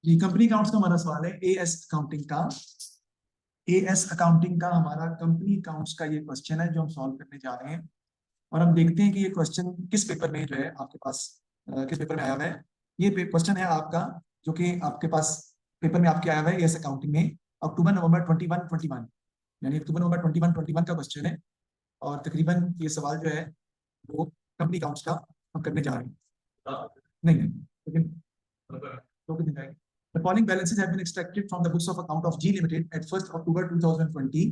जी, company accounts का हमारा सवाल है, एएस अकाउंटिंग का हमारा कंपनी अकाउंट्स का ये क्वेश्चन है जो हम सॉल्व करने जा रहे हैं। और हम देखते हैं कि ये क्वेश्चन किस पेपर में जो है आपके पास किस पेपर में आया हुआ है। ये क्वेश्चन है आपका जो कि आपके पास पेपर में आपके आया हुआ है एएस अकाउंटिंग में अक्टूबर नवंबर 21 यानी अक्टूबर नवंबर 21 का क्वेश्चन है। और तकरीबन ये सवाल जो है वो कंपनी अकाउंट्स का हम करने जा रहे हैं। नहीं नहीं, लेकिन The following balances have been extracted from the books of account of G Limited at 1st October 2020.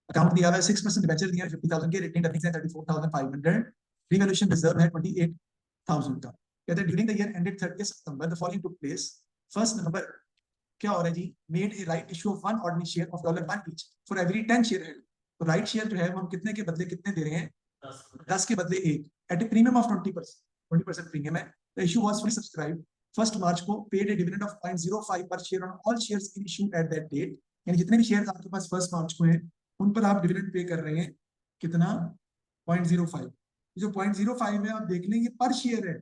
Account दिया हुआ है 6% डिबेंचर दिया है 50,000 के, रिटेन्ड अर्निंग्स है 34,500, रिवैल्यूएशन रिजर्व है 28,000 का। कहते हैं ड्यूरिंग द ईयर एंडेड 30 सितंबर the following took place. First number क्या हो रहा है जी, made a right issue of 1 ordinary share of $1 each for every 10 share held. तो राइट शेयर जो है हम कितने के बदले कितने दे रहे हैं, 10 के बदले 1 at a premium of 20% premium है। The issue was fully subscribed 1 March को, paid a dividend of 0.05 per share on all shares in issue at that date. यानी जितने भी शेयर्स आपके पास 1 मार्च को हैं उन पर आप डिविडेंड पे कर रहे हैं कितना, 0.05। जो 0.05 है आप देख लेंगे पर शेयर है,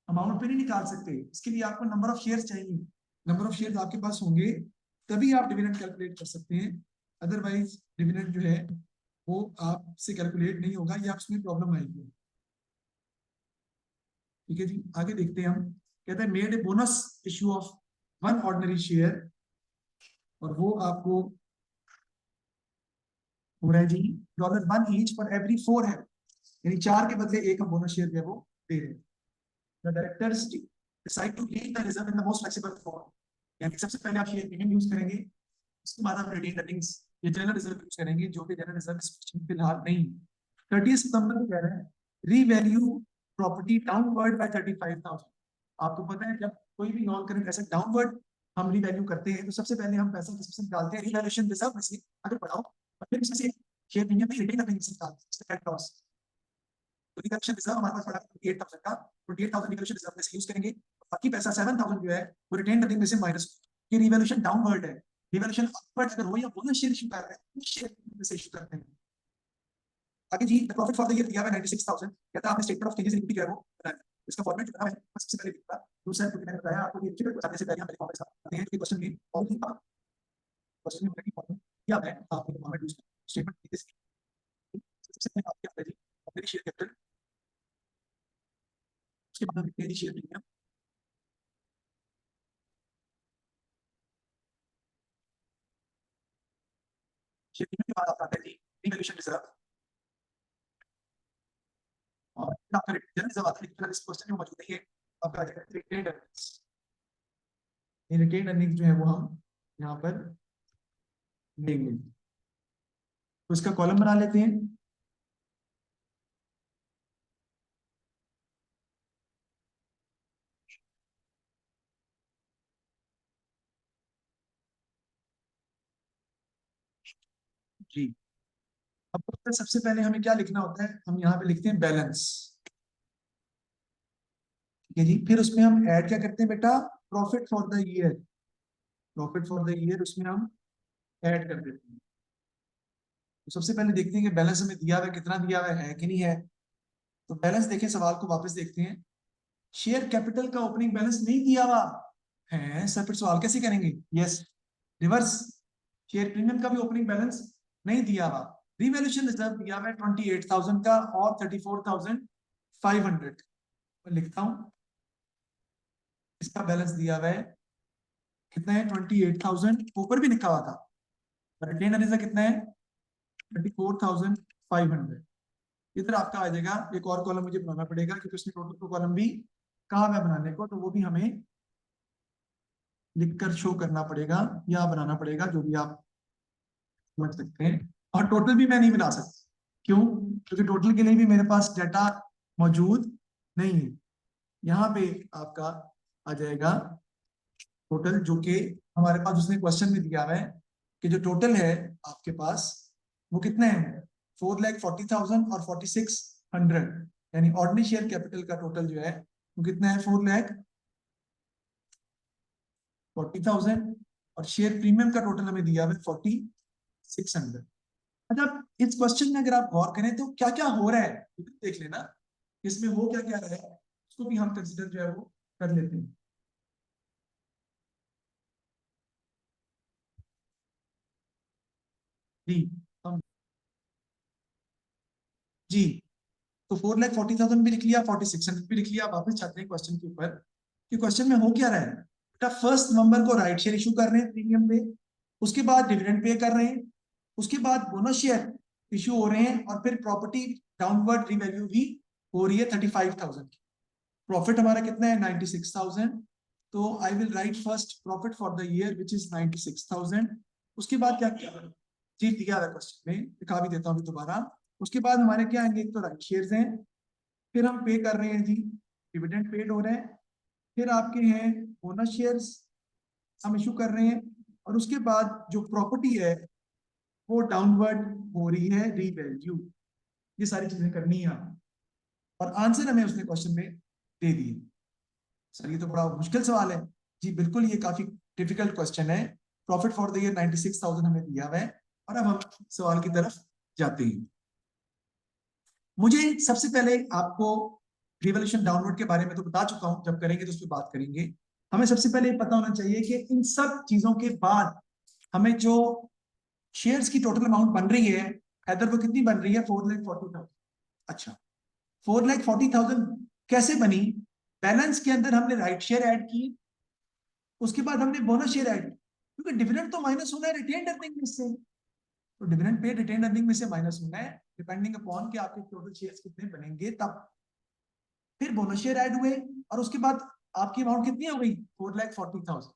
अमाउंट पे नहीं निकाल सकते। इसके लिए आपको नंबर ऑफ शेयर्स चाहिए, नंबर ऑफ शेयर्स आपके पास होंगे तभी आप डिविडेंड कैलकुलेट कर सकते हैं। अदरवाइज डिविडेंड जो है वो आपसे कैलकुलेट नहीं होगा, या उसमें प्रॉब्लम आएगी। ठीक है जी, आगे देखते हैं हम। कहते हैं made a bonus issue of 1 ordinary share, और वो आपको हो रहा है जी $1 ईच फॉर एवरी 4 है, यानी 4 के बदले 1 हम बोनस शेयर जो है वो दे रहे हैं। The directors decide to leave the reserve in the most flexible form, यानी सबसे पहले आप शेयर प्रीमियम यूज करेंगे, उसके बाद आप रिटेन अर्निंग्स ये जनरल रिजर्व यूज करेंगे, जो कि जनरल रिजर्व फिलहाल नहीं। 30 सितंबर को कह रहे हैं रीवैल्यू प्रॉपर्टी डाउनवर्ड बाय 35,000। आपको पता है जब कोई भी नॉन करेंट एसेट डाउनवर्ड हम रीवैल्यू करते हैं तो सबसे पहले हम पैसा किस में डालते हैं, रीवैल्यूएशन रिजर्व में से अगर बढ़ाओ और फिर इसमें से शेयर प्रीमियम में रिटेन अर्निंग्स निकालते हैं लॉस। तो रिवैल्यूएशन रिजर्व हमारे पास पड़ा 28,000 का, 28,000 रिवैल्यूएशन रिजर्व में से यूज करेंगे, बाकी पैसा 7,000 जो है वो रिटेन अर्निंग में से माइनस। ये रिवैल्यूएशन डाउनवर्ड है, रिवैल्यूएशन अपवर्ड अगर हो या बोनस शेयर इशू कर रहे हैं उस शेयर में से इशू करते हैं। आगे जी, the profit for the year दिया है 96,000। कहता है आपने statement of changes in equity जो है वो बनाया, इसका फॉर्मेट जो है मैं सबसे पहले लिखूंगा। दूसरा क्योंकि मैंने बताया आपको कि फिगर बताने से पहले हम पहले फॉर्मेट आते हैं, क्वेश्चन में और भी क्वेश्चन में बनेगी फॉर्मेट क्या है, आपको फॉर्मेट यूज करना स्टेटमेंट चेंजेस। सबसे पहले आप क्या करते हैं जी, अपने शेयर कैपिटल, उसके बाद हम लिखते हैं जी शेयर प्रीमियम, शेयर प्रीमियम के बाद आप आते हैं जी रिवैल्यूएशन रिजर्व, और फिर आपका रिटर्न रिजर्व आता है। इस क्वेश्चन में मौजूद है आपका रिटेन्ड अर्निंग्स। ये रिटेन्ड अर्निंग्स जो है वो हम यहाँ पर लेंगे, तो इसका कॉलम बना लेते हैं। जी, अब सबसे पहले हमें क्या लिखना होता है, हम यहाँ पे लिखते हैं बैलेंस। ठीक है जी, फिर उसमें हम ऐड क्या करते हैं बेटा, profit for the year, profit for the year उसमें हम ऐड कर देते हैं। तो सबसे पहले देखते हैं कि बैलेंस हमें दिया हुआ है, कितना दिया हुआ है कि नहीं है। तो बैलेंस देखें, सवाल को वापस देखते हैं। शेयर कैपिटल का ओपनिंग बैलेंस नहीं दिया हुआ है सर, फिर सवाल कैसे करेंगे, यस रिवर्स। शेयर प्रीमियम का भी ओपनिंग बैलेंस नहीं दिया हुआ, रिवैल्यूएशन रिजर्व दिया हुआ है 28,000 का और 34,500। लिखता हूं, इसका बैलेंस दिया हुआ है कितना है 28,000, ऊपर भी लिखा हुआ था। रिटेन अर्निंग्स कितना है 34,500। इधर आपका आ जाएगा, एक और कॉलम मुझे बनाना पड़ेगा क्योंकि उसने टोटल को कॉलम भी कहा है बनाने को, तो वो भी हमें लिखकर शो करना पड़ेगा या बनाना पड़ेगा, जो भी आप समझ सकते हैं। और टोटल भी मैं नहीं बना सकता, क्यों, क्योंकि टोटल के लिए भी मेरे पास डाटा मौजूद नहीं है। यहाँ पे आपका आ जाएगा टोटल, जो कि हमारे पास उसने क्वेश्चन में दिया हुआ है कि जो टोटल है आपके पास वो कितने हैं, 4,40,000 और 4,600। यानी ऑर्डिनरी शेयर कैपिटल का टोटल जो है वो कितना है, 4,40,000, और शेयर प्रीमियम का टोटल हमें दिया हुआ है 4,600। अच्छा, इस क्वेश्चन में अगर आप गौर करें तो क्या क्या हो रहा है देख लेना, इसमें हो क्या क्या रहा है उसको भी हम कंसिडर जो है वो कर लेते हैं। D G. तो 4,40,000 भी लिख लिया, 4,600 भी लिख लिया। वापस जाते हैं क्वेश्चन के ऊपर कि क्वेश्चन में हो क्या रहा है। बेटा फर्स्ट नवंबर को राइट शेयर इशू कर रहे हैं प्रीमियम पे, उसके बाद डिविडेंड पे कर रहे हैं, उसके बाद बोनस शेयर इशू हो रहे हैं, और फिर प्रॉपर्टी डाउनवर्ड रिवैल्यू भी हो रही है 35,000 की। प्रॉफिट हमारा कितना है 96,000। तो I will write first profit for the year which is 96,000। उसके बाद क्या किया जी, दिया है क्वेश्चन में, दिखा भी देता हूँ अभी दोबारा। उसके बाद हमारे क्या आएंगे, एक तो राइट शेयर्स हैं, फिर हम पे कर रहे हैं जी, डिविडेंड पेड हो रहे हैं, फिर आपके हैं बोनस शेयर्स हम इशू कर रहे हैं, और उसके बाद जो प्रॉपर्टी है वो डाउनवर्ड हो रही है रीवैल्यू। ये सारी चीजें करनी है आपको, और आंसर हमें उसने क्वेश्चन में दे दिए। सर ये तो बड़ा मुश्किल सवाल है जी। बिल्कुल ये काफी डिफिकल्ट क्वेश्चन है। प्रॉफिट फॉर द ईयर 96,000 हमें दिया हुआ है, और अब हम सवाल की तरफ जाते हैं। मुझे सबसे पहले आपको रिवॉल्यूशन डाउनवर्ड के बारे में तो बता चुका हूं, जब करेंगे तो उस पर बात करेंगे। हमें सबसे पहले पता होना चाहिए कि इन सब चीजों के बाद हमें जो शेयर्स की टोटल अमाउंट बन रही है, हैदर वो कितनी बन रही है 4,40,000। अच्छा 4,40,000 कैसे बनी? बैलेंस के अंदर हमने राइट शेयर ऐड की, उसके बाद हमने बोनस शेयर ऐड, क्योंकि डिविडेंड तो माइनस होना है रिटेन्ड अर्निंग में से, तो डिविडेंड पे रिटेन्ड अर्निंग में से माइनस होना है, डिपेंडिंग अपॉन कि आपके टोटल शेयर्स कितने बनेंगे तब। फिर बोनस शेयर ऐड हुए, और उसके बाद आपकी अमाउंट कितनी हो गई 4,40,000।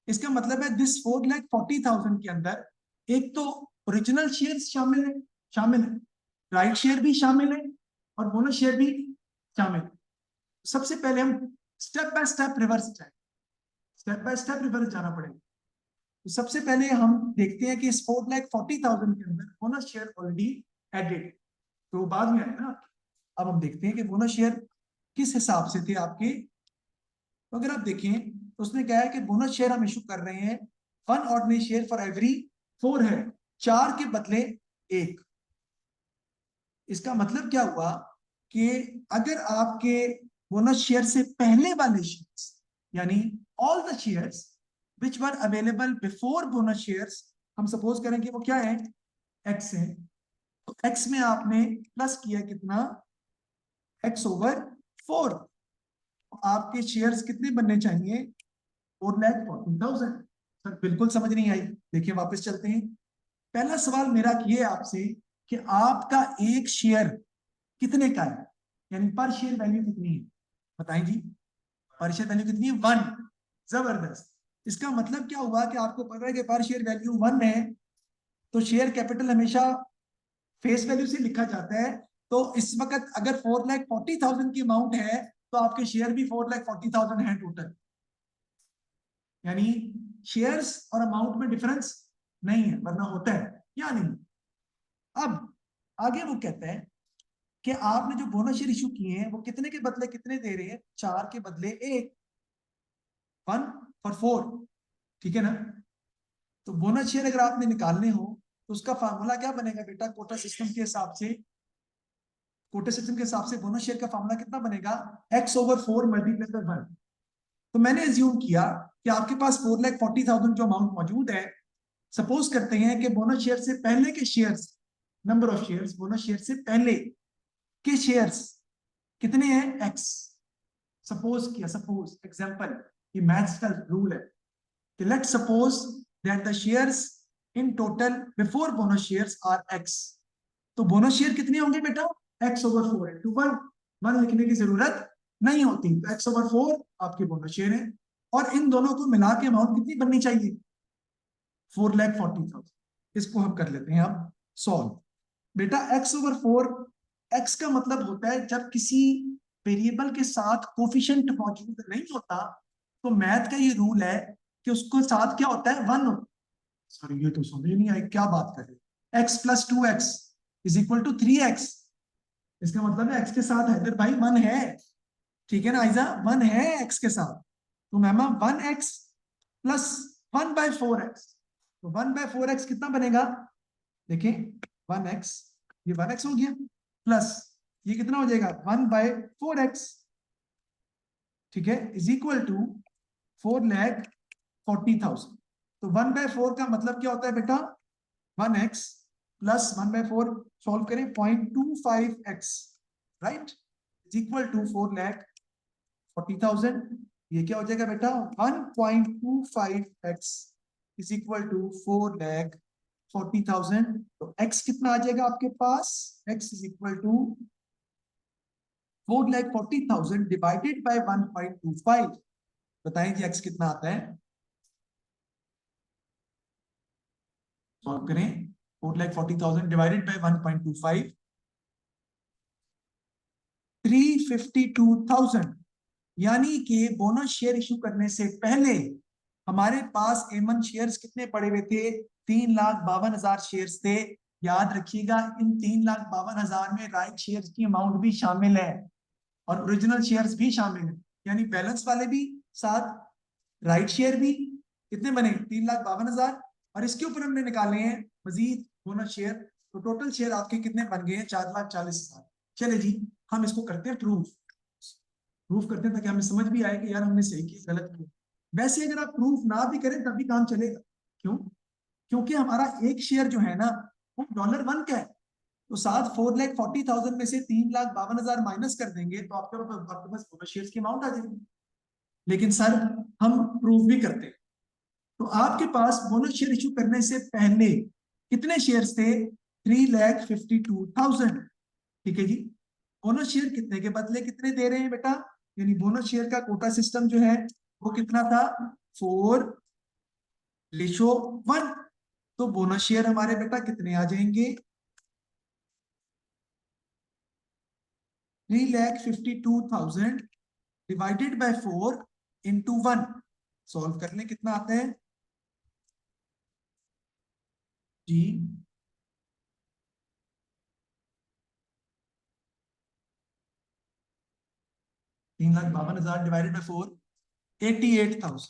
इसका मतलब है दिस 4,40,000 के अंदर एक तो ओरिजिनल शेयर शामिल है, राइट शेयर भी शामिल है, और बोनस शेयर भी शामिल है। सबसे पहले हम स्टेप बाय स्टेप रिवर्स जाए, स्टेप बाय स्टेप रिवर्स जाना पड़ेगा। तो सबसे पहले हम देखते हैं कि इस 4,40,000 के अंदर बोनस शेयर ऑलरेडी एडेड, तो बाद में आएगा ना। अब हम देखते हैं कि बोनस शेयर किस हिसाब से थे आपके। तो अगर आप देखें तो उसने कहा है कि बोनस शेयर हम इशू कर रहे हैं 1 ऑर्डिनरी शेयर फॉर एवरी 4 है, 4 के बदले 1। इसका मतलब क्या हुआ कि अगर आपके बोनस शेयर से पहले वाले शेयर्स, यानी all the shares which were available before bonus shares, हम सपोज करें कि वो क्या है एक्स है, तो एक्स में आपने प्लस किया कितना x/4, आपके शेयर्स कितने बनने चाहिए 4,40,000। सर बिल्कुल समझ नहीं आई। देखिए वापस चलते हैं। पहला सवाल मेरा ये आपसे कि आपका एक शेयर कितने का है, यानी पर शेयर वैल्यू कितनी है, बताएं जी। पर शेयर वैल्यू कितनी है 1। जबरदस्त। इसका मतलब क्या हुआ कि आपको पता है कि पर शेयर वैल्यू 1 है, तो शेयर कैपिटल हमेशा फेस वैल्यू से लिखा जाता है। तो इस वक्त अगर 4,40,000 की अमाउंट है, तो आपके शेयर भी 4,40,000 है टोटल, यानी शेयर्स और अमाउंट में डिफरेंस नहीं है, वरना होता है या नहीं। अब आगे वो कहता है कि आपने जो बोनस शेयर इशू किए हैं वो कितने के बदले कितने दे रहे हैं, 4 के बदले 1, 1/4, ठीक है ना। तो बोनस शेयर अगर आपने निकालने हो तो उसका फार्मूला क्या बनेगा बेटा, कोटा सिस्टम के हिसाब से, कोटा सिस्टम के हिसाब से बोनस शेयर का फार्मूला कितना बनेगा x/4 मल्टीप्लाई बाय 1। तो मैंने एज्यूम किया कि आपके पास 4,40,000 जो अमाउंट मौजूद है, सपोज करते हैं कि बोनस शेयर से पहले के shares, number of shares bonus share से पहले के शेयर्स कितने हैं एक्स। सपोज किया, सपोज एग्जांपल, ये मैथ्स का रूल है कि let suppose that the shares in total before bonus shares are x. तो बोनस शेयर कितने होंगे बेटा x/4 इंटू 1, 1 लिखने की जरूरत नहीं होती, तो x/4 आपके बोनस शेयर है, और इन दोनों को मिला के अमाउंट कितनी बननी चाहिए 4,40,000। इसको हम कर लेते हैं अब सॉल्व। बेटा x/4, x का मतलब होता है जब किसी वेरिएबल के साथ कोफिशिएंट मौजूद नहीं होता, तो मैथ का ये रूल है कि उसको साथ क्या होता है 1 होता है। सॉरी ये तो समझ नहीं आई, क्या बात कर रहे हैं, x + 2x = 3x। इसका मतलब है x के साथ हैदर भाई 1 है, ठीक है ना आइजा, 1 है x के साथ। तो मैम 1x + 1/4x, तो 1/4x कितना बनेगा, देखिए 1x, ये 1x हो गया, प्लस ये कितना हो जाएगा 1/4x, ठीक है, = 4,40,000। तो 1/4 का मतलब क्या होता है बेटा 1x प्लस 1/4 सॉल्व करें 0.25x right is equal to 4,40,000। ये क्या हो जाएगा बेटा 1.25x इज इक्वल टू 4,40,000। तो x कितना आ जाएगा आपके पास x is equal to 4,40,000 divided by 1.25। बताएं जी x कितना आता है सॉल्व करें 4,40,000 डिवाइडेड बाय 1.25 352,000 यानी कि बोनस शेयर इशू करने से पहले हमारे पास एमन शेयर्स कितने पड़े हुए थे 3,52,000 शेयर्स थे। याद रखिएगा इन 3,52,000 में राइट शेयर्स की अमाउंट भी शामिल है और ओरिजिनल शेयर्स भी शामिल है यानी बैलेंस वाले भी साथ राइट शेयर भी कितने बने 3,52,000 और इसके ऊपर हमने निकाले हैं मजीद बोनस शेयर। तो टोटल शेयर आपके कितने बन गए हैं 4,40,000। चले जी हम इसको करते हैं प्रूफ करते हैं ताकि हमें समझ भी आए कि यार हमने सही किया गलत किया। वैसे अगर आप प्रूफ ना भी करें तब भी काम चलेगा। क्यों क्योंकि हमारा एक शेयर जो है ना वो $1 का है। तो साथ 4,40,000 में से 3,52,000 माइनस कर देंगे तो आपके पास बोनस शेयर की अमाउंट आ जाएगी। लेकिन सर हम प्रूफ भी करते हैं तो आपके पास बोनस शेयर इशू करने से पहले कितने शेयर्स थे 3,52,000। ठीक है जी बोनस शेयर कितने के बदले कितने दे रहे हैं बेटा यानी बोनस शेयर का कोटा सिस्टम जो है वो कितना था 4:1। तो बोनस शेयर हमारे बेटा कितने आ जाएंगे 3,52,000 डिवाइडेड बाय 4 इंटू 1 सॉल्व करने कितना आता है जी 3,52,000 डिवाइडेड बाय 4 88,000।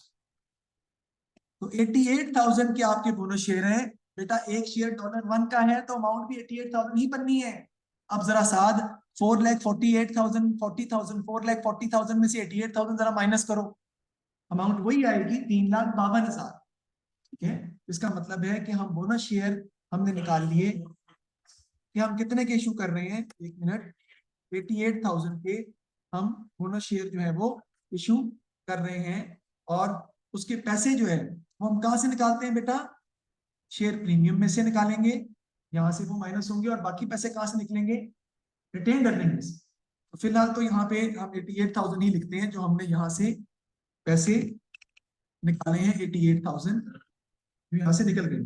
तो 88,000 के आपके बोनस शेयर हैं बेटा एक शेयर $1 का है तो अमाउंट भी 88,000 ही बननी है। अब जरा साथ 4,48,000 40,000 4,40,000 में से 88,000 जरा माइनस करो अमाउंट वही आएगी 3,52,000। ठीक है इसका मतलब है कि हम बोनस शेयर हमने निकाल लिए कि हम कितने के इशू कर रहे हैं एक मिनट 88,000 के हम बोनस शेयर जो है वो इशू कर रहे हैं और उसके पैसे जो है वो हम कहाँ से निकालते हैं बेटा शेयर प्रीमियम में से निकालेंगे यहाँ से वो माइनस होंगे और बाकी पैसे कहाँ से निकलेंगे रिटेन अर्निंग में से। तो फिलहाल तो यहाँ पे हम 88,000 ही लिखते हैं जो हमने यहाँ से पैसे निकाले हैं 88,000 यहाँ से निकल गए।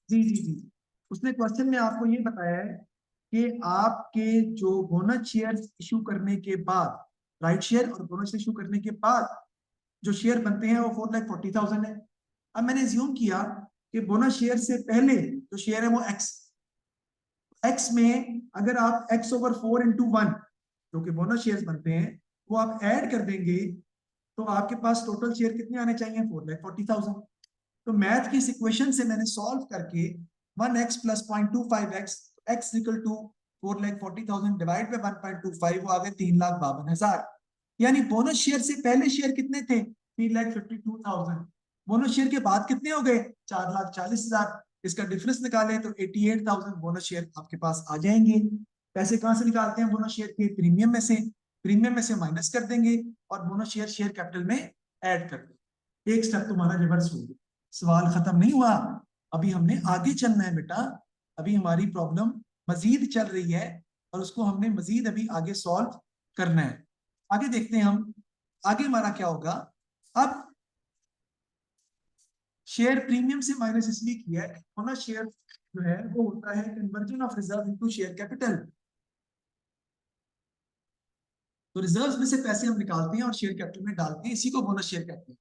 जी जी जी उसने क्वेश्चन में आपको ये बताया है कि आपके जो बोनस शेयर इशू करने के बाद राइट शेयर और बोनस इशू करने के बाद जो शेयर बनते हैं वो 4,40,000 है। अब मैंने ज्यूम किया कि बोनस शेयर से पहले जो शेयर है वो एक्स में अगर आप x/4 × 1 जो कि बोनस शेयर बनते हैं वो आप ऐड कर देंगे तो आपके पास टोटल शेयर कितने आने चाहिए 4,40,000। तो मैथ की इस इक्वेशन से मैंने सॉल्व करके 1x + 0.25x x equal to 4,40,000 divide by 1.25 वो आ गए 3,52,000। यानी बोनस शेयर से पहले शेयर कितने थे 3,52,000 बोनस शेयर के बाद कितने हो गए 4,40,000। इसका डिफरेंस निकालें तो 88,000 बोनस शेयर आपके पास आ जाएंगे। पैसे कहां से निकालते हैं बोनस शेयर के प्रीमियम में से माइनस कर देंगे और बोनस शेयर कैपिटल में ऐड कर देंगे। एक स्टेप तुम्हारा रिवर्स हो गया। सवाल खत्म नहीं हुआ अभी हमने आगे चलना है बेटा। अभी हमारी प्रॉब्लम मजीद चल रही है और उसको हमने मजीद अभी आगे सॉल्व करना है। आगे देखते हैं हम आगे हमारा क्या होगा। अब शेयर प्रीमियम से माइनस इसलिए किया है बोनस शेयर जो है वो होता है conversion of reserve into share capital. तो रिजर्व में से पैसे हम निकालते हैं और शेयर कैपिटल में डालते हैं इसी को बोनस शेयर कहते हैं।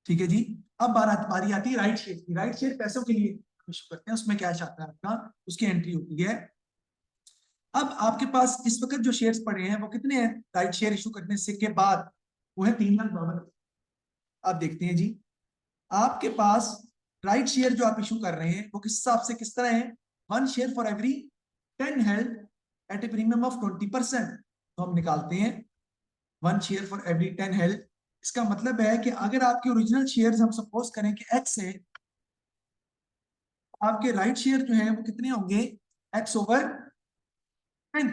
ठीक है जी अब बारी आती है राइट शेयर की। राइट शेयर पैसों के लिए इशू करते हैं उसमें कैश आता है आपका उसकी एंट्री होती है। अब आपके पास इस वक्त जो शेयर्स पड़े हैं वो कितने हैं राइट शेयर इशू करने से के बाद वो है 3,52,000। आप देखते हैं जी आपके पास राइट शेयर जो आप इशू कर रहे हैं वो किस हिसाब से किस तरह है 1 share for every 10 held at a premium of 20%। तो हम निकालते हैं 1 शेयर फॉर एवरी 10 हेल्ड इसका मतलब है कि अगर आपके ओरिजिनल शेयर्स हम सपोज करें कि एक्स है, आपके राइट शेयर जो है वो कितने होंगे, एक्स ओवर 10,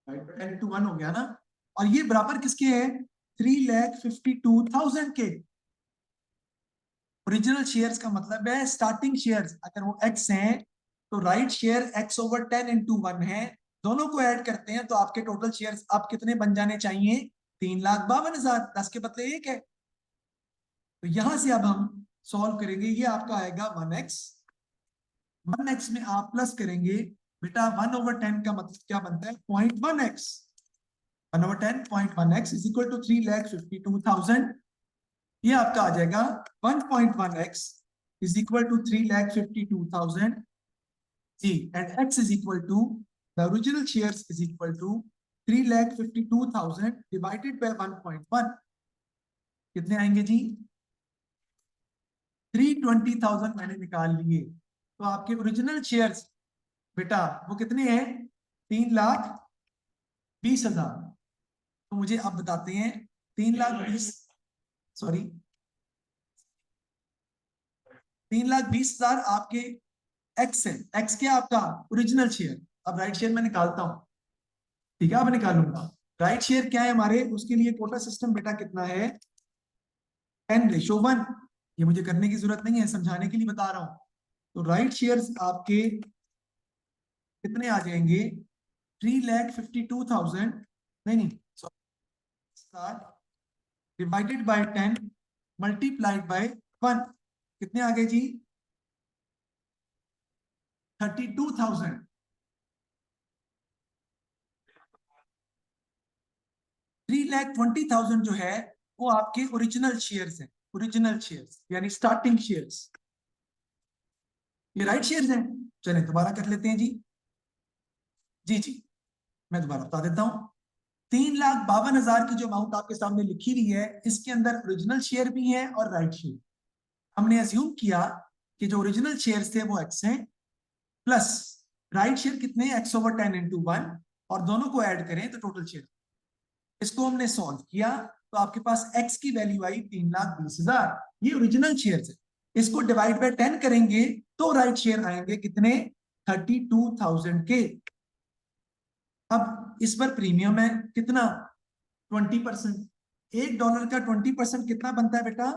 10 to 1 हो गया ना। और ये बराबर किसके हैं, 3,52,000 के। ओरिजिनल शेयर्स का मतलब है स्टार्टिंग शेयर्स, अगर वो एक्स हैं तो right share x over 10 into 1 है, दोनों को ऐड करते हैं तो आपके टोटल शेयर्स अब कितने बन जाने चाहिए, 3,52,000, 10 के बदले 1 है। तो यहां से अब हम सॉल्व करेंगे, ये आपका आएगा 1x। 1x में आप प्लस करेंगे, बेटा 1/10 का मतलब क्या बनता है, 0.1x। 1/10 0.1x is equal to 3,52,000। ये आपका आ जाएगा 1.1x इज इक्वल टू 3,52,000 जी, and x is equal to the original shares is equal to 3,52,000 divided by 1.1, कितने आएंगे जी, 320,000 मैंने निकाल लिए। तो आपके ओरिजिनल शेयर्स बेटा वो कितने हैं, 3,20,000। तो मुझे आप बताते हैं 3,20,000, सॉरी 3,20,000 आपके एक्स है, एक्स क्या आपका ओरिजिनल शेयर। अब राइट शेयर मैं निकालता हूं, ठीक है, अब निकालूंगा। राइट शेयर क्या है हमारे, उसके लिए कोटा सिस्टम बेटा कितना है, 10:1। ये मुझे करने की जरूरत नहीं है, समझाने के लिए बता रहा हूं। तो राइट शेयर्स आपके कितने आ जाएंगे, 3,52,000, नहीं डिवाइडेड बाय 10 मल्टीप्लाइड बाय 1, कितने आ गए जी, 32,000। 3,20,000 जो है वो आपके ओरिजिनल शेयर्स हैं, ओरिजिनल शेयर्स यानी स्टार्टिंग शेयर्स, ये राइट शेयर्स हैं। चलें दोबारा कर लेते हैं जी, जी मैं दोबारा बता देता हूं। 3,52,000 की जो अमाउंट आपके सामने लिखी हुई है, इसके अंदर ओरिजिनल शेयर भी है और राइट शेयर। हमने अज्यूम किया कि जो ओरिजिनल शेयर्स थे वो एक्स हैं, प्लस राइट शेयर कितने, एक्स ओवर 10 into 1, और दोनों को ऐड करें तो टोटल शेयर। इसको हमने सॉल्व किया तो आपके पास x की वैल्यू आई 3,20,000, ये ओरिजिनल शेयर्स है। इसको डिवाइड बाय 10 करेंगे तो राइट शेयर आएंगे कितने, 32,000 के। अब इस पर प्रीमियम है कितना, 20%। $1 का 20% कितना बनता है बेटा,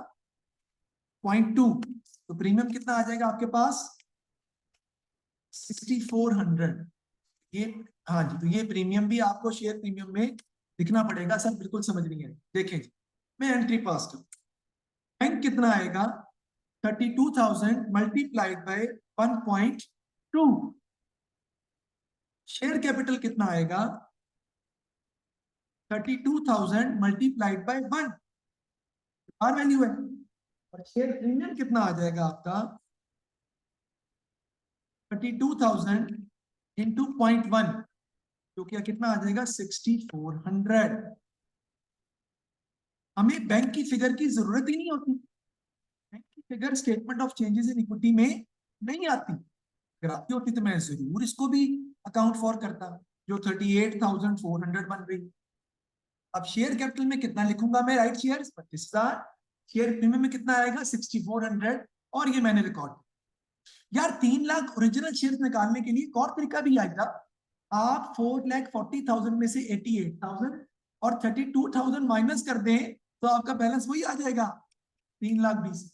0.2। तो प्रीमियम कितना आ जाएगा आपके पास, 6,400। ये, हाँ जी, तो ये प्रीमियम भी आपको शेयर प्रीमियम में लिखना पड़ेगा, सर बिल्कुल समझ नहीं है। देखें जी, मैं एंट्री पास करूं, बैंक कितना आएगा, 32,000 मल्टीप्लाइड बाय 1.2। शेयर कैपिटल कितना आएगा, 32,000 मल्टीप्लाइड बाय 1, आर वैल्यू है। और शेयर प्रीमियम कितना आ जाएगा आपका, 32,000 इंटू 0.1, जो कि कितना आ जाएगा, 6,400। हमें बैंक की फिगर की जरूरत ही नहीं होती, बैंक की figure statement of changes in equity में नहीं आती। अगर आती होती तो मैं जरूर इसको भी अकाउंट फॉर करता, जो 38,400 बन रही। अब शेयर कैपिटल में कितना लिखूंगा मैं, राइट शेयर 25,000, शेयर प्रीमियम में कितना आएगा 6,400, और ये मैंने रिकॉर्ड। यार 3 लाख ओरिजिनल शेयर निकालने के लिए एक और तरीका भी आएगा। आप 4,40,000 में से 88,000 और 32,000 माइनस कर दें तो आपका बैलेंस वही आ जाएगा, 3,20,000।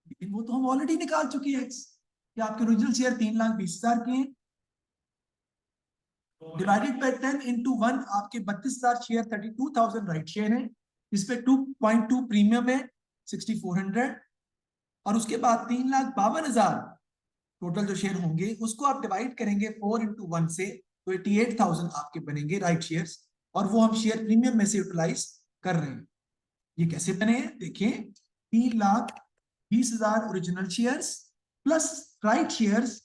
लेकिन वो तो हम ऑलरेडी निकाल चुके हैं कि आपके ओरिजिनल शेयर 3,20,000 के हैं, डिवाइडेड बाय 10 into 1, आपके 32,000 शेयर 32,000 राइट शेयर है, इस पे 2.2 प्रीमियम है 6,400, और उसके बाद 3,52,000 टोटल जो शेयर होंगे उसको आप डिवाइड करेंगे 4 into 1 से, तो 88,000 आपके बनेंगे राइट शेयर्स, और वो हम शेयर प्रीमियम में से यूटिलाइज कर रहे हैं। ये कैसे बने हैं देखिए, 3,20,000 original shares plus right shares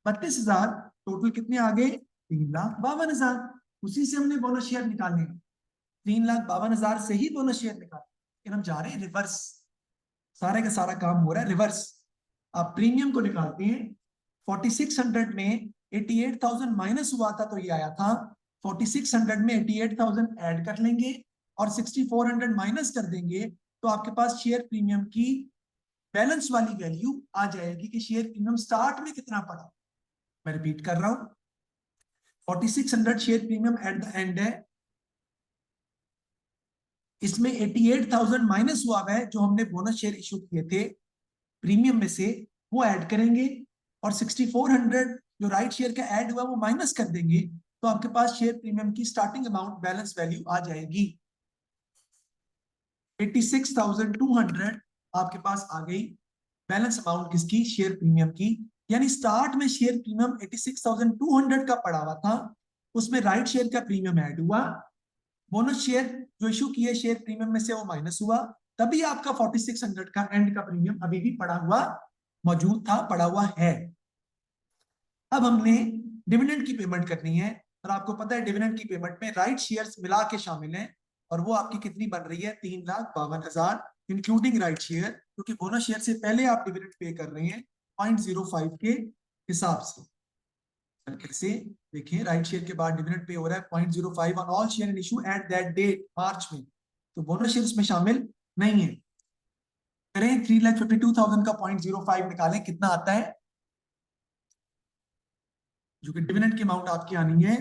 32,000, total कितने आ गए, 3,52,000। उसी से हमने बोनस शेयर निकालने, 3,52,000 से ही बोनस शेयर निकाले, लेकिन हम जा रहे हैं रिवर्स, सारे का सारा काम हो रहा है रिवर्स। आप प्रीमियम को निकालते हैं, 4600 में 88,000 माइनस हुआ था तो ये आया था, 4600 में 88,000 ऐड कर लेंगे और 6400 माइनस कर देंगे तो आपके पास शेयर प्रीमियम की बैलेंस वाली वैल्यू आ जाएगी कि शेयर प्रीमियम स्टार्ट में कितना पड़ा। मैं रिपीट कर रहा हूं, 4600 share premium eight the and है, इसमें 88,000 माइनस हुआ है जो हमने बोनस शेयर इशू किए थे प्रीमियम में से, वो ऐड करेंगे और 6400 जो राइट शेयर का ऐड हुआ वो माइनस कर देंगे तो आपके पास शेयर प्रीमियम की स्टार्टिंग अमाउंट बैलेंस वैल्यू आ जाएगी 86,200 आपके पास आ गई बैलेंस अमाउंट किसकी, शेयर प्रीमियम की। यानी स्टार्ट में शेयर प्रीमियम 86,200 का पड़ा हुआ था, उसमें राइट शेयर का प्रीमियम ऐड हुआ, बोनस शेयर जो इशू किए शेयर प्रीमियम में से वो माइनस हुआ, तभी आपका 4600 का एंड का प्रीमियम अभी भी पड़ा हुआ मौजूद था, पड़ा हुआ है। अब हमने डिविडेंड की पेमेंट करनी है और आपको पता है डिविडेंड की पेमेंट में राइट शेयर्स मिला के शामिल हैं और वो आपकी कितनी बन रही है, 3,52,000 इंक्लूडिंग राइट शेयर, क्योंकि बोनस शेयर से पहले आप डिविडेंड पे कर रहे हैं 0.05 के हिसाब से। कैसे देखिए, राइट शेयर के बाद डिविडेंड पे हो रहा है 0.05 on all share in issue at that date March में, तो बोनस शेयर इसमें शामिल नहीं है। करें 3,52,000 का 0.05 निकालें, कितना आता है, जो कि डिविडेंड की अमाउंट आपकी आनी है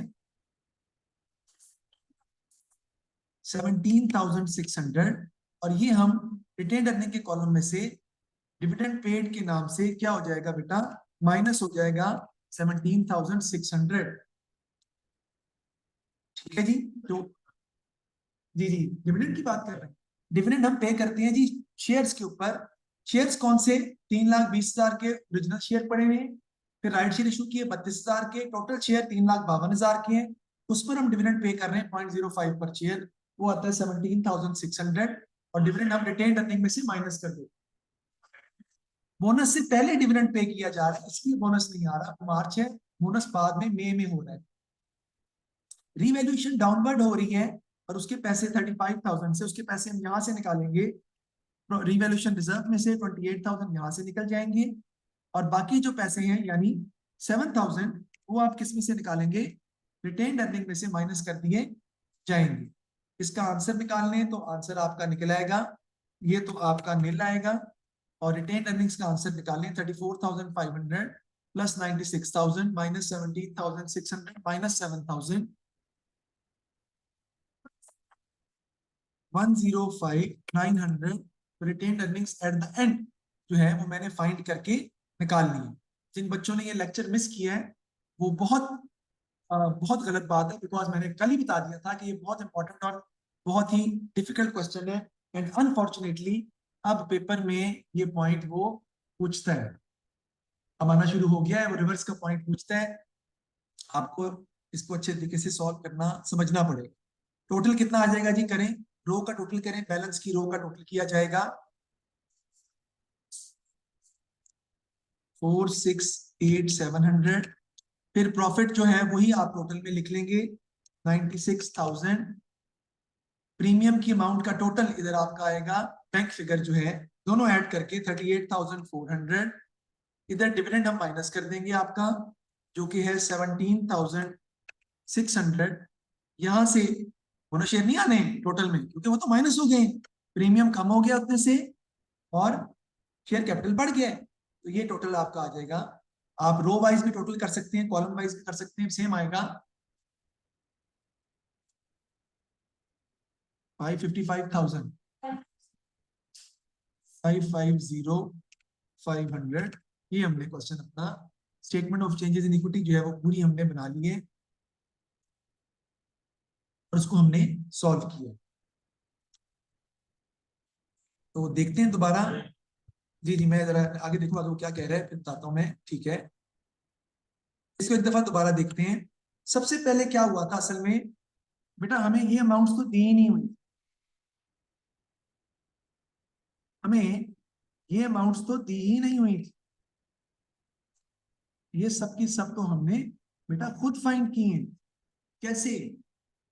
17,600 और ये हम रिटेन अर्निंग के कॉलम में से डिविडेंड पेड के नाम से क्या हो जाएगा बेटा, माइनस हो जाएगा 17,600। ठीक है जी, तो जी डिविडेंड की बात कर रहे हैं। डिविडेंड हम पे करते हैं जी शेयर्स के ऊपर। शेयर्स कौन से, 3,20,000 के ओरिजिनल शेयर पड़े हुए हैं, फिर राइट शेयर इशू किए 32,000 के, टोटल शेयर 3,52,000 के हैं, उस पर हम डिविडेंड पे कर रहे हैं 0.05 पर शेयर, वो आता है 17,600 और डिविडेंड हम रिटेन अर्निंग में से माइनस कर देते। बोनस से पहले डिविडेंड पे किया जा रहा है इसलिए बोनस नहीं आ रहा, मार्च है, बोनस बाद में मई में हो रहा है। रीवैल्यूएशन डाउनवर्ड हो रही है और उसके पैसे 35,000 से, उसके पैसे हम यहाँ से निकालेंगे, रीवैल्यूएशन रिजर्व में से 28,000 यहाँ से निकल जाएंगे और बाकी जो पैसे हैं यानी 7,000 वो आप किस में से निकालेंगे, रिटेन अर्निंग में से माइनस कर दिए जाएंगे। इसका आंसर निकालने तो आंसर आपका निकल आएगा, ये तो आपका नील आएगा, और रिटेन अर्निंग्स का आंसर निकालें 34,500 plus 96,000 minus 17,600 minus 7,000 105,900 retained earnings at the end जो है वो मैंने फाइंड करके निकाल ली। जिन बच्चों ने ये लेक्चर मिस किया है वो बहुत गलत बात है, बिकॉज मैंने कल ही बता दिया था कि ये बहुत इंपॉर्टेंट और बहुत ही डिफिकल्ट क्वेश्चन है एंड अनफॉर्चुनेटली अब पेपर में ये पॉइंट वो पूछता है, अब आना शुरू हो गया है, वो रिवर्स का पॉइंट पूछता है, आपको इसको अच्छे तरीके से सॉल्व करना समझना पड़ेगा। टोटल कितना आ जाएगा जी, करें रो का टोटल करें, बैलेंस की रो का टोटल किया जाएगा 468,700, फिर प्रॉफिट जो है वही आप टोटल में लिख लेंगे 96,000, प्रीमियम की अमाउंट का टोटल इधर आपका आएगा, बैंक फिगर जो है दोनों ऐड करके 38,400, इधर डिविडेंड हम माइनस कर देंगे आपका जो कि है 17,600, यहां से बोनस शेयर नहीं आने टोटल में क्योंकि वो तो माइनस हो गए, प्रीमियम कम हो गया उतने से और शेयर कैपिटल बढ़ गया, तो ये टोटल आपका आ जाएगा। आप रो वाइज भी टोटल कर सकते हैं, कॉलम वाइज भी कर सकते हैं, सेम आएगा 555,000 550,500। ये हमने क्वेश्चन अपना statement of changes in equity जो है वो पूरी हमने बना ली है और उसको हमने सॉल्व किया। तो देखते हैं दोबारा, जी मैं जरा आगे देखूंगा वो क्या कह रहा है फिर बताता हूं मैं, ठीक है। इसको एक दफा दोबारा देखते हैं। सबसे पहले क्या हुआ था असल में बेटा, हमें ये अमाउंट्स तो दी ही नहीं हुई, हमें ये अमाउंट्स तो दी ही नहीं हुई थी, ये सब की सब तो हमने बेटा खुद फाइंड की है। कैसे,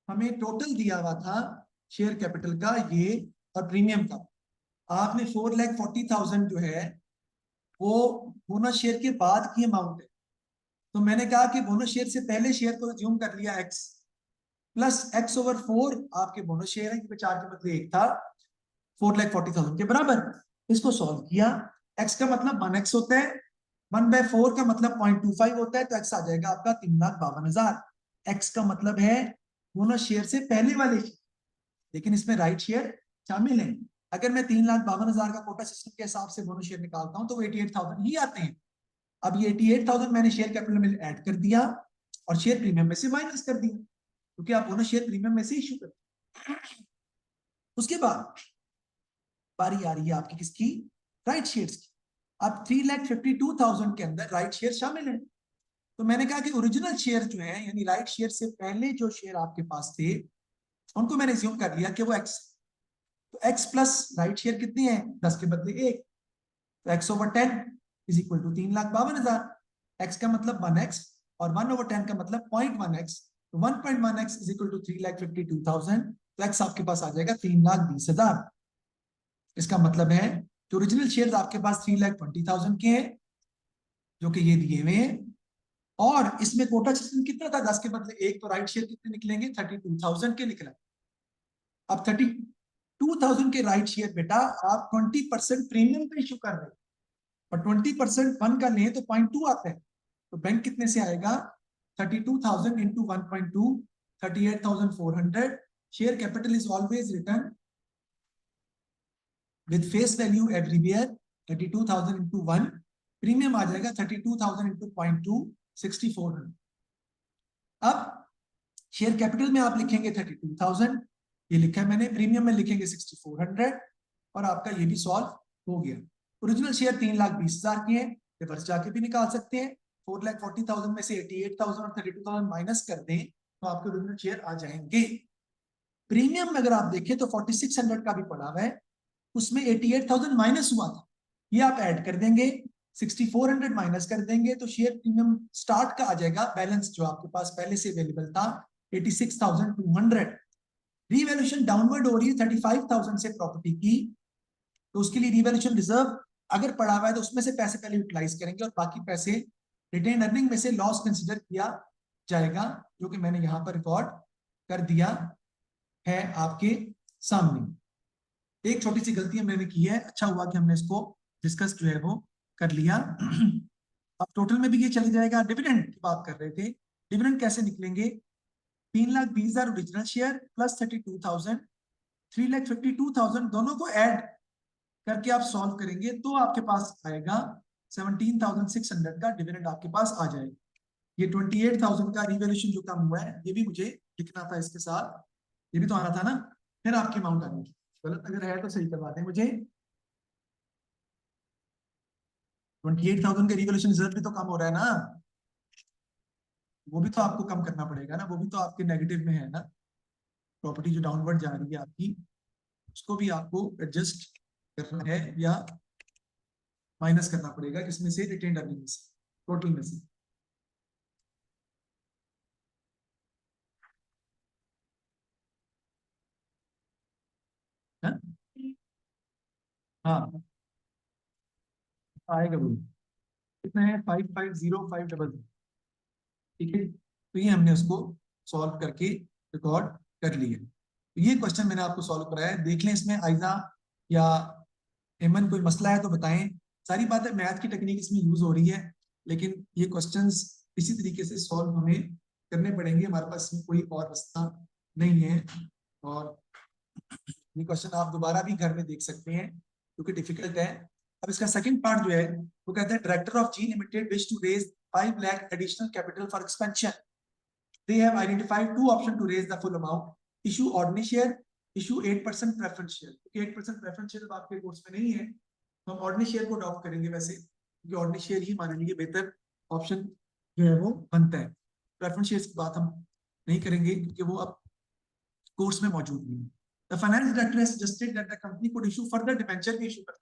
हमें टोटल दिया हुआ था शेयर कैपिटल का ये और प्रीमियम का, आपने 4,40,000 जो है वो बोनस शेयर के बाद की अमाउंट है, तो मैंने कहा कि बोनस शेयर से पहले शेयर को ज्यूम कर लिया एक्स, प्लस x ओवर 4 आपके बोनस शेयर है क्योंकि 4 के बदले 1 था, 4,40,000 के बराबर। इसको सॉल्व किया, x का मतलब 1x होता है, 1/4 का मतलब 0.25 होता है, तो x आ जाएगा आपका 3,52,000। x का मतलब है बोनस शेयर से पहले वाले शेयर, लेकिन इसमें राइट शेयर शामिल है। अगर मैं 3,52,000 का कोटा सिस्टम के हिसाब से बोनस शेयर निकालता हूं तो वो 88,000 ही आते हैं। अब ये 88,000 मैंने शेयर कैपिटल में ऐड कर दिया और शेयर प्रीमियम में से माइनस कर दिया, क्योंकि आप बोनस शेयर प्रीमियम में से इश्यू करते। उसके बाद बारी आ रही है आपकी किसकी, राइट शेयर्स की। अब 3,52,000 के अंदर राइट शेयर शामिल है, तो मैंने कहा कि ओरिजिनल शेयर जो है यानी राइट शेयर से पहले जो शेयर आपके पास थे उनको मैंने ज्यूम कर लिया कि वो x, तो x प्लस राइट शेयर कितनी है, 10 के बदले 1, तो x over 10 is equal to 3,52,000। x का मतलब 1x और 1 ओवर 10 का मतलब 0.1x, तो 1.1x इज इक्वल टू 3,52,000, तो x आपके पास आ जाएगा 3,20,000। इसका मतलब है कि ओरिजिनल शेयर आपके पास 3,20,000 के हैं जो कि ये दिए हुए हैं, और इसमें कोटा सिस्टम कितना था, 10 के बदले 1, तो राइट शेयर कितने निकलेंगे, 32,000 के निकला। अब 32,000 के राइट शेयर बेटा आप 20% प्रीमियम पे इशू कर रहे हैं, और 20% 1 का लें तो 0.2 आता है, तो बैंक कितने से आएगा, 32,000 into 1.2, 38,400। Share capital is always return with face value everywhere, 32,000 into 1, premium आ जाएगा 32,000 इंटू 0.2, 6,400। अब शेयर कैपिटल में आप लिखेंगे 32,000, ये लिखा है मैंने, प्रीमियम में लिखेंगे 6,400, और आपका ये भी सॉल्व हो गया। ओरिजिनल शेयर 3,20,000 की है, रिवर्स जाके भी निकाल सकते हैं, 4,40,000 में से 88,000 और 32,000 माइनस कर दें तो आपके ओरिजिनल शेयर आ जाएंगे। प्रीमियम में अगर आप देखें तो 4,600 का भी पड़ा हुआ है, उसमें 88,000 माइनस हुआ था, ये आप ऐड कर देंगे, 6,400 माइनस कर देंगे, तो शेयर प्रीमियम स्टार्ट का आ जाएगा बैलेंस जो आपके पास पहले से अवेलेबल था 86,200। रीवैल्यूएशन डाउनवर्ड हो रही है 35,000 से प्रॉपर्टी की, तो उसके लिए रीवैल्यूएशन रिजर्व अगर पड़ा हुआ है तो उसमें से पैसे पहले यूटिलाइज करेंगे और बाकी पैसे रिटेन अर्निंग में से लॉस कंसिडर किया जाएगा, जो कि मैंने यहां पर रिकॉर्ड कर दिया है आपके सामने। एक छोटी सी गलती मैंने की है, अच्छा हुआ कि हमने इसको डिस्कस जो है वो कर लिया। अब टोटल में भी ये चले जाएगा। डिविडेंड की बात कर रहे थे, डिविडेंड कैसे निकलेंगे, 3,20,000 ओरिजिनल शेयर प्लस 32,000, 3,52,000 दोनों को ऐड करके आप सॉल्व करेंगे तो आपके पास आएगा 17,600 का डिविडेंड आपके पास आ जाएगा। ये 28,000 का रिवैल्यूएशन जो कम हुआ है ये भी मुझे लिखना था इसके साथ, ये भी तो आना था ना, फिर आपकी अमाउंट आनी थी। गलत अगर है तो सही करवा दें मुझे। 28,000 का रिवैल्यूएशन रिजर्व भी तो कम हो रहा है ना, वो भी तो आपको कम करना पड़ेगा ना, वो भी तो आपके नेगेटिव में है ना, प्रॉपर्टी जो डाउनवर्ड जा रही है आपकी, उसको भी आपको एडजस्ट करना है या माइनस करना पड़ेगा, किसमें से, रिटेन्ड अर्निंग में से, टोटल में से। हाँ हाँ, आएगा बोलो, कितना है, 550500, ठीक है, तो ये हमने उसको सॉल्व करके रिकॉर्ड कर लिया। तो ये क्वेश्चन मैंने आपको सॉल्व कराया है, देख लें इसमें आइजा या एमन कोई मसला है तो बताएं। सारी बातें मैथ की टेक्निक इसमें यूज हो रही है, लेकिन ये क्वेश्चंस इसी तरीके से सॉल्व हमें करने पड़ेंगे, हमारे पास इसमें कोई और रास्ता नहीं है। और ये क्वेश्चन आप दोबारा भी घर में देख सकते हैं क्योंकि डिफिकल्ट है। अब इसका सेकंड पार्ट जो है वो कहता है director of G limited wish to raise 5 lakh additional capital for expansion. They have identified two options to raise the full amount. Issue ordinary share, issue 8% preference share. क्योंकि 8% preference share आपके course में नहीं है, तो हम ordinary share को adopt करेंगे वैसे, क्योंकि ordinary share ही हमारे लिए बेहतर ऑप्शन जो है वो बनता है। preference shares की बात हम नहीं करेंगे क्योंकि वो अब कोर्स में मौजूद नहीं है। The finance director has suggested that the company could issue further debenture भी issue कर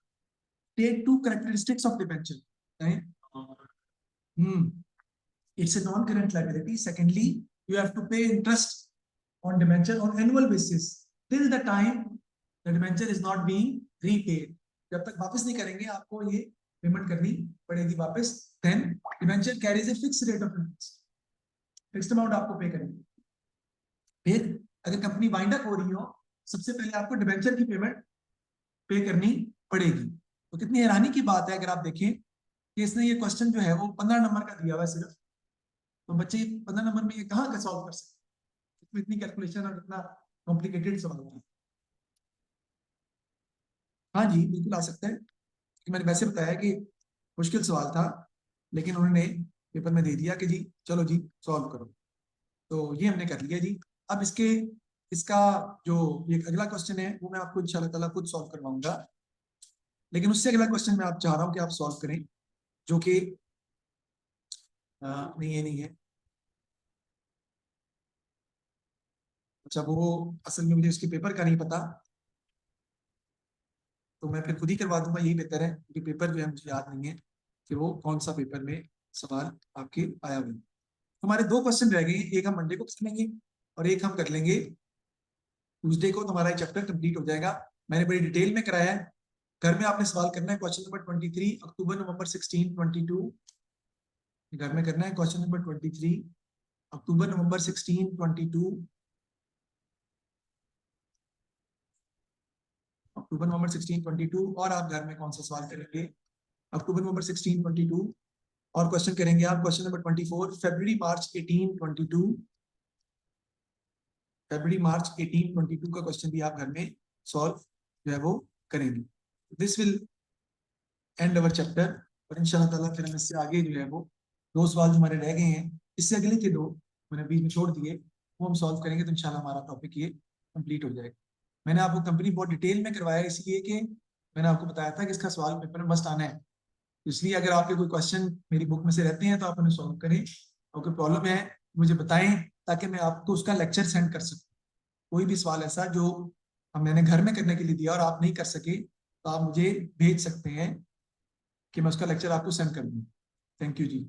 state two characteristics of debenture. It's a non-current liability. Secondly, you have to pay interest on debenture on annual basis till the time the debenture is not being repaid. जब तक वापस नहीं करेंगे आपको ये payment करनी पड़ेगी वापस। Then debenture carries a fixed rate of interest. Fixed amount आपको पे करेंगे। फिर अगर कंपनी वाइंड अप हो रही हो, सबसे पहले आपको डिबेंचर की पेमेंट पे करनी पड़ेगी। तो कितनी हैरानी की बात है, अगर आप देखें कि इसने ये क्वेश्चन जो है वो 15 नंबर का दिया हुआ है सिर्फ, तो बच्चे 15 नंबर में ये कहाँ का सॉल्व कर सकते हैं, इतनी कैलकुलेशन और इतना कॉम्प्लिकेटेड सवाल है। हाँ जी बिल्कुल आ सकता है, कि मैंने वैसे बताया कि मुश्किल सवाल था, लेकिन उन्होंने पेपर में दे दिया कि जी चलो जी सॉल्व करो, तो ये हमने कर लिया जी। अब इसका जो ये अगला क्वेश्चन है वो मैं आपको इंशाल्लाह ताला खुद सॉल्व करवाऊंगा, लेकिन उससे अगला क्वेश्चन मैं आप चाह रहा हूँ कि आप सॉल्व करें, जो कि नहीं ये नहीं है। अच्छा वो असल में मुझे उसके पेपर का नहीं पता, तो मैं फिर खुद ही करवा दूंगा, यही बेहतर है, क्योंकि पेपर जो है मुझे याद नहीं है कि वो कौन सा पेपर में सवाल आपके आया हुआ है। हमारे दो क्वेश्चन रह गए, एक हम मंडे को कर लेंगे और एक हम कर लेंगे ट्यूसडे को, तो हमारा चैप्टर कंप्लीट हो जाएगा। मैंने बड़ी डिटेल में कराया है, घर में आपने सवाल करना है। क्वेश्चन नंबर 23 अक्टूबर नवंबर 16 22, घर में करना है। क्वेश्चन नंबर 23 अक्टूबर नवंबर 16 22, अक्टूबर नवंबर 16 22, और आप घर में कौन सा सवाल करेंगे, अक्टूबर नवंबर 16 22, और क्वेश्चन करेंगे आप क्वेश्चन नंबर 24 फरवरी मार्च 18 22, फरवरी मार्च 18 22 का क्वेश्चन भी आप घर में सॉल्व जो है वो करेंगे। This will and our chapter, और इंशाल्लाह ताला फिर हम इससे आगे जो है वो दो सवाल जो हमारे रह गए हैं, इससे अगले के दो मैंने बीच में छोड़ दिए, वो हम सॉल्व करेंगे, तो इंशाल्लाह हमारा टॉपिक ये कंप्लीट हो जाएगा। मैंने आपको कंपनी बहुत डिटेल में करवाया है, इसलिए कि मैंने आपको बताया था कि इसका सवाल पेपर में मस्ट आना है, इसलिए अगर आपके कोई क्वेश्चन मेरी बुक में से रहते हैं तो आप उन्हें सॉल्व करें, और कोई प्रॉब्लम है मुझे बताएं, ताकि मैं आपको उसका लेक्चर सेंड कर सकूं। कोई भी सवाल ऐसा जो हम मैंने घर में करने के लिए दिया और आप नहीं कर सके, तो आप मुझे भेज सकते हैं कि मैं उसका लेक्चर आपको सेंड कर दूँ। Thank you ji.